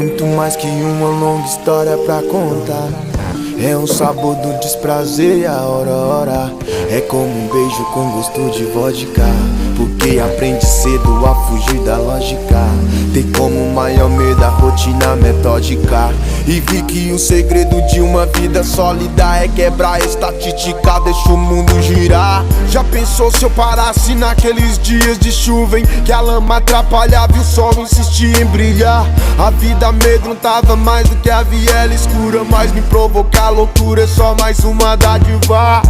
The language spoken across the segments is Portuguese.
muito mais que uma longa história pra contar. É um sabor do desprazer e a hora. É como um beijo com gosto de vodka, porque aprende cedo a fugir da lógica. Tem como maior medo a rotina metódica. E vi que o segredo de uma vida sólida é quebrar a estatística, deixa o mundo girar. Já pensou se eu parasse naqueles dias de chuva em que a lama atrapalhava e o sol insistia em brilhar? A vida amedrontava mais do que a viela escura, mas me provocar loucura é só mais uma dádiva.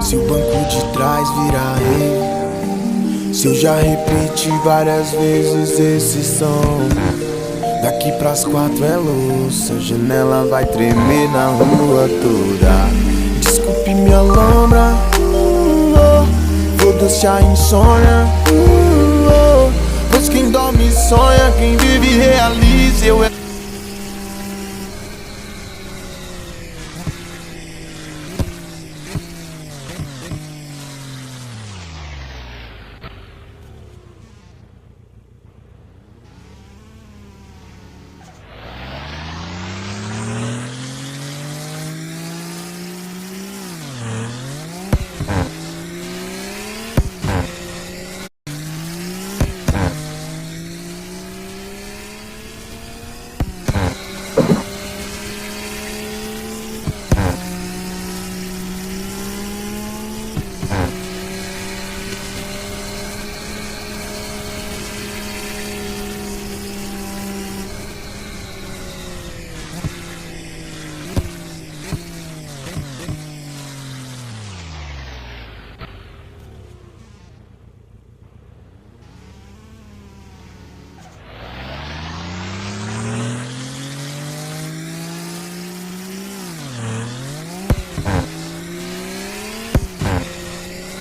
Se o banco de trás virar rei, se eu já repeti várias vezes esse som, daqui pras 4 é louça, a janela vai tremer na rua toda. Desculpe minha lombra, foda-se a insônia, pois quem dorme sonha, quem vive realiza. Eu